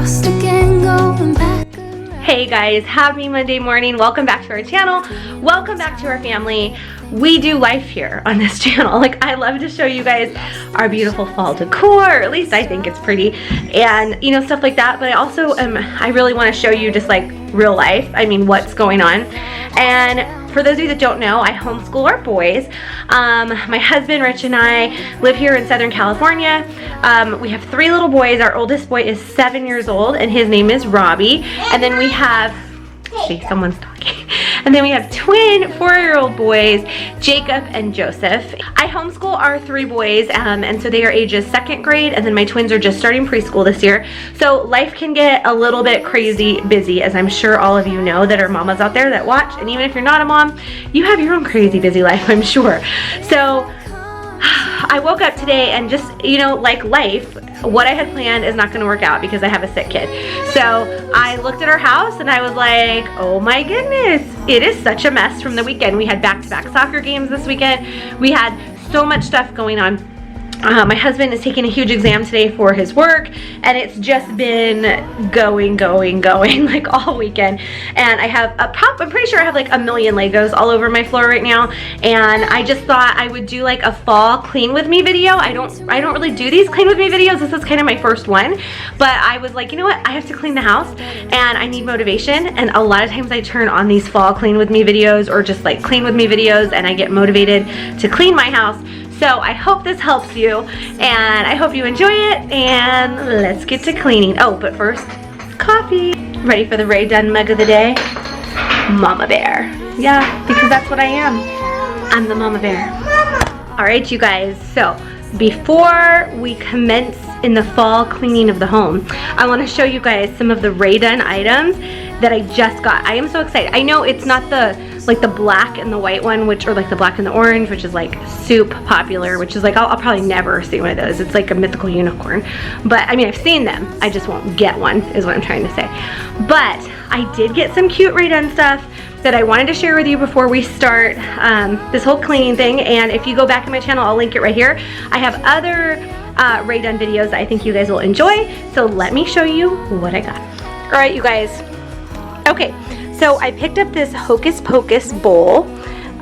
lost again, going back. Hey guys, happy Monday morning. Welcome back to our channel. Welcome back to our family. We do life here on this channel. Like, I love to show you guys our beautiful fall decor, or at least I think it's pretty, and you know, stuff like that. But I also I really want to show you just like real life. I mean, what's going on. And for those of you that don't know, I homeschool our boys. My husband Rich and I live here in Southern California. We have 3 little boys. Our oldest boy is 7 years old and his name is Robbie. And then we have, someone's talking. And then we have twin 4-year-old boys, Jacob and Joseph. I homeschool our 3 boys, and so they are ages 2nd grade, and then my twins are just starting preschool this year. So life can get a little bit crazy busy, as I'm sure all of you know that are mamas out there that watch. And even if you're not a mom, you have your own crazy busy life, I'm sure. So I woke up today and just, you know, like life, what I had planned is not going to work out because I have a sick kid. So I looked at our house and I was like, oh my goodness, it is such a mess from the weekend. We had back-to-back soccer games this weekend. We had so much stuff going on. My husband is taking a huge exam today for his work, and it's just been going like all weekend. And I have I'm pretty sure I have like a million Legos all over my floor right now, and I just thought I would do like a fall clean with me video. I don't really do these clean with me videos. This is kind of my first one, but I was like, you know what, I have to clean the house and I need motivation. And a lot of times I turn on these fall clean with me videos or just like clean with me videos, and I get motivated to clean my house. So I hope this helps you, and I hope you enjoy it, and let's get to cleaning. Oh, but first, coffee. Ready for the Rae Dunn mug of the day? Mama Bear. Yeah, because that's what I am. I'm the Mama Bear. All right, you guys, so before we commence in the fall cleaning of the home, I want to show you guys some of the Rae Dunn items that I just got. I am so excited. I know it's not the black and the white one, or like the black and the orange, which is like soup popular, which is like, I'll probably never see one of those. It's like a mythical unicorn. But I mean, I've seen them. I just won't get one, is what I'm trying to say. But I did get some cute Rae Dunn stuff that I wanted to share with you before we start this whole cleaning thing. And if you go back in my channel, I'll link it right here. I have other Rae Dunn videos that I think you guys will enjoy. So let me show you what I got. All right, you guys. Okay, so I picked up this Hocus Pocus bowl,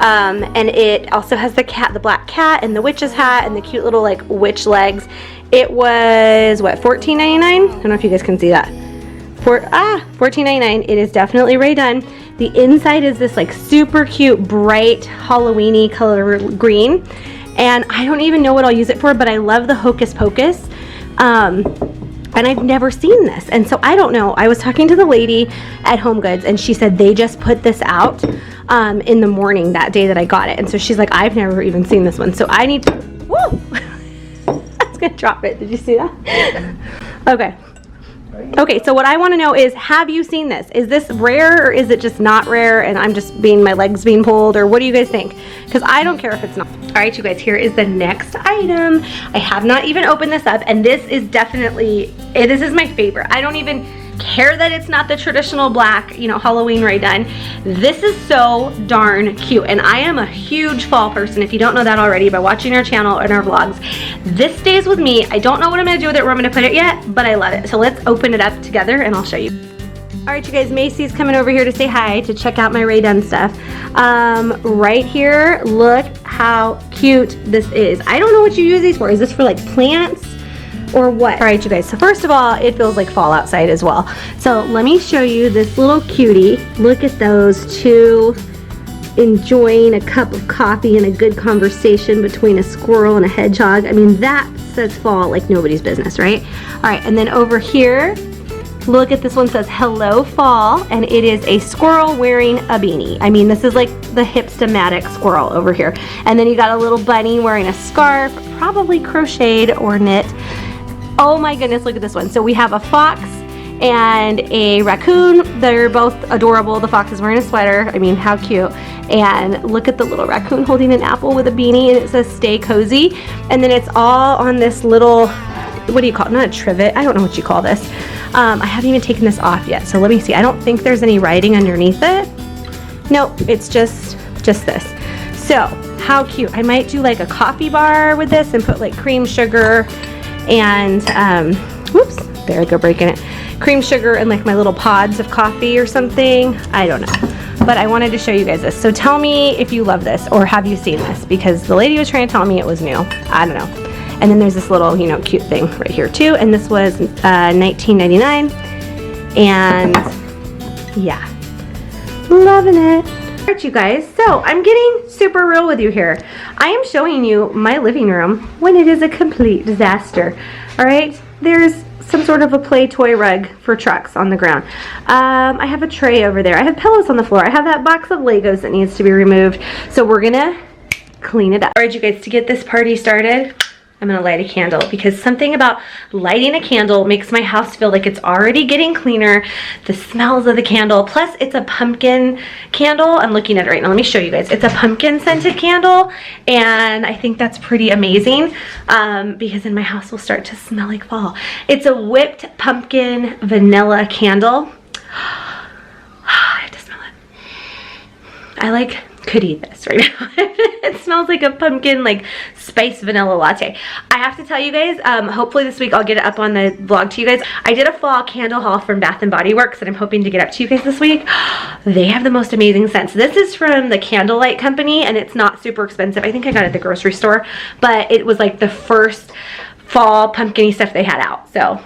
and it also has the black cat and the witch's hat and the cute little like witch legs. It was what, $14.99? I don't know if you guys can see that. $14.99. It is definitely Rae Dunn. The inside is this like super cute, bright Halloween-y color green, and I don't even know what I'll use it for, but I love the Hocus Pocus. And I've never seen this, and so I don't know. I was talking to the lady at Home Goods, and she said they just put this out in the morning that day that I got it, and so she's like, I've never even seen this one, so I need to, whoa, I was gonna drop it. Did you see that? Okay, so what I want to know is, have you seen this? Is this rare, or is it just not rare and I'm just my legs being pulled, or what do you guys think? Because I don't care if it's not. All right, you guys, here is the next item. I have not even opened this up, and this is definitely, this is my favorite. I don't even care that it's not the traditional black, you know, Halloween Rae Dunn. This is so darn cute, and I am a huge fall person, if you don't know that already by watching our channel and our vlogs. This stays with me. I don't know what I'm gonna do with it, where I'm gonna put it yet, but I love it. So let's open it up together and I'll show you. All right, you guys, Macy's coming over here to say hi, to check out my Rae Dunn stuff. Right here, look how cute this is. I don't know what you use these for. Is this for like plants or what? All right, you guys, so first of all, it feels like fall outside as well. So let me show you this little cutie. Look at those two enjoying a cup of coffee and a good conversation between a squirrel and a hedgehog. I mean, that says fall like nobody's business, right? All right, and then over here, look at this one, says hello fall, and it is a squirrel wearing a beanie. I mean, this is like the hipstamatic squirrel over here. And then you got a little bunny wearing a scarf, probably crocheted or knit. Oh my goodness, look at this one. So we have a fox and a raccoon. They're both adorable. The fox is wearing a sweater. I mean, how cute. And look at the little raccoon holding an apple with a beanie, and it says stay cozy. And then it's all on this little, what do you call it? Not a trivet. I don't know what you call this. I haven't even taken this off yet, so let me see. I don't think there's any writing underneath it. Nope, it's just this. So how cute. I might do like a coffee bar with this and put like cream, sugar, and whoops, there I go breaking it, cream sugar and like my little pods of coffee or something. I don't know. But I wanted to show you guys this. So tell me if you love this or have you seen this, because the lady was trying to tell me it was new. I don't know. And then there's this little, you know, cute thing right here too. And this was $19.99. And yeah, loving it. Alright you guys, so I'm getting super real with you here. I am showing you my living room when it is a complete disaster. Alright, there's some sort of a play toy rug for trucks on the ground. I have a tray over there. I have pillows on the floor. I have that box of Legos that needs to be removed. So we're gonna clean it up. Alright you guys, to get this party started, I'm gonna light a candle, because something about lighting a candle makes my house feel like it's already getting cleaner. The smells of the candle, plus it's a pumpkin candle. I'm looking at it right now. Let me show you guys. It's a pumpkin scented candle, and I think that's pretty amazing because then my house will start to smell like fall. It's a whipped pumpkin vanilla candle. I have to smell it. I like could eat this right now. It smells like a pumpkin, like spiced vanilla latte. I have to tell you guys, hopefully this week I'll get it up on the vlog to you guys. I did a fall candle haul from Bath & Body Works that I'm hoping to get up to you guys this week. They have the most amazing scents. This is from the Candlelight Company, and it's not super expensive. I think I got it at the grocery store, but it was like the first fall pumpkin-y stuff they had out, so.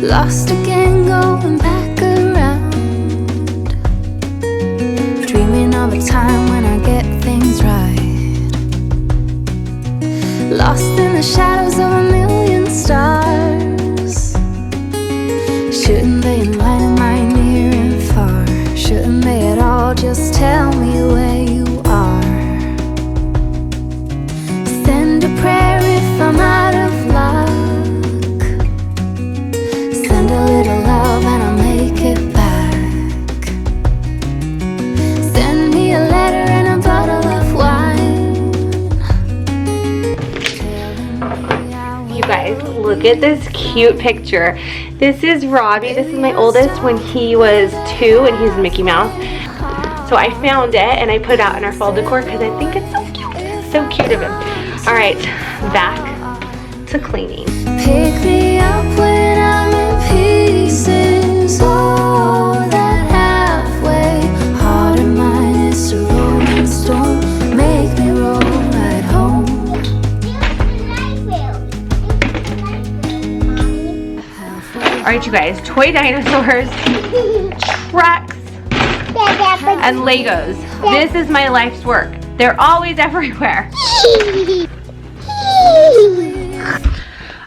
Lost again, going back around, dreaming of a time when I get things right. Lost in the shadows of a million stars. Shouldn't they enlighten my near and far? Shouldn't they at all just tell me where you are? Send a prayer if I'm out of luck. Send a little love and I'll make it back. Send me a letter and a bottle of wine. You guys, look at this cute picture. This is Robbie. This is my oldest when he was 2 and he's Mickey Mouse. So I found it and I put it out in our fall decor because I think it's so cute. So cute of him. All right, back to cleaning. Pick me up when I'm in pieces. Oh, that halfway heart of mine is a rolling stone. Make me roll right home. All right, you guys, toy dinosaurs, trucks, and Legos. This is my life's work. They're always everywhere.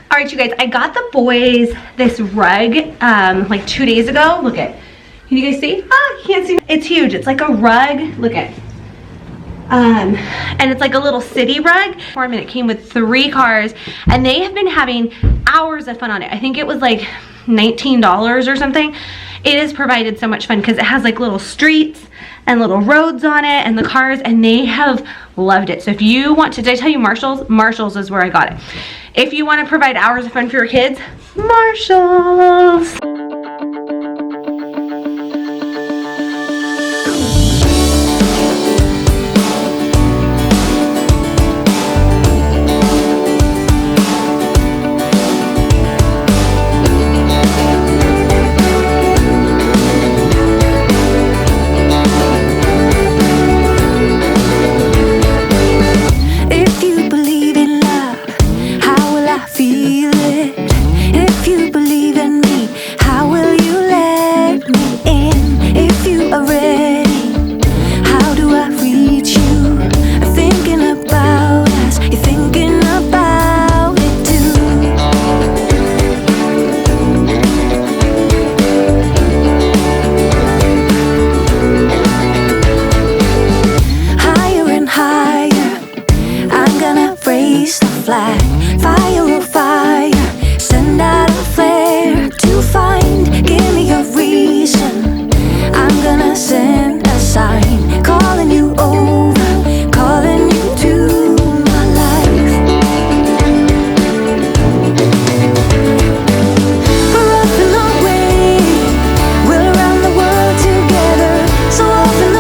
All right, you guys, I got the boys this rug like 2 days ago. Look at, can you guys see? Ah, you can't see. It's huge. It's like a rug. Look at. And it's like a little city rug. And it came with 3 cars, and they have been having hours of fun on it. I think it was like $19 or something. It has provided so much fun because it has like little streets and little roads on it and the cars, and they have loved it. So if you want to, did I tell you Marshall's? Marshall's is where I got it. If you want to provide hours of fun for your kids, Marshall's. So often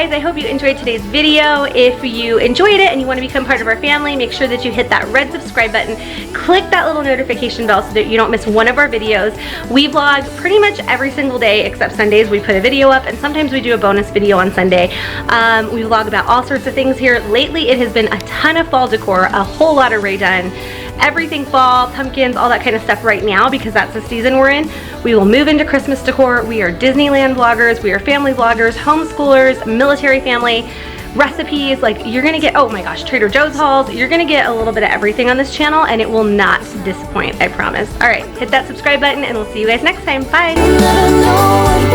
guys, I hope you enjoyed today's video. If you enjoyed it and you want to become part of our family, make sure that you hit that red subscribe button. Click that little notification bell so that you don't miss one of our videos. We vlog pretty much every single day except Sundays. We put a video up, and sometimes we do a bonus video on Sunday. We vlog about all sorts of things here. Lately, it has been a ton of fall decor, a whole lot of Rae Dunn. Everything fall, pumpkins, all that kind of stuff right now because that's the season we're in. We will move into Christmas decor. We are Disneyland vloggers, we are family vloggers, homeschoolers, military family, recipes, like you're gonna get, oh my gosh, Trader Joe's hauls. You're gonna get a little bit of everything on this channel and it will not disappoint, I promise. All right, hit that subscribe button and we'll see you guys next time. Bye.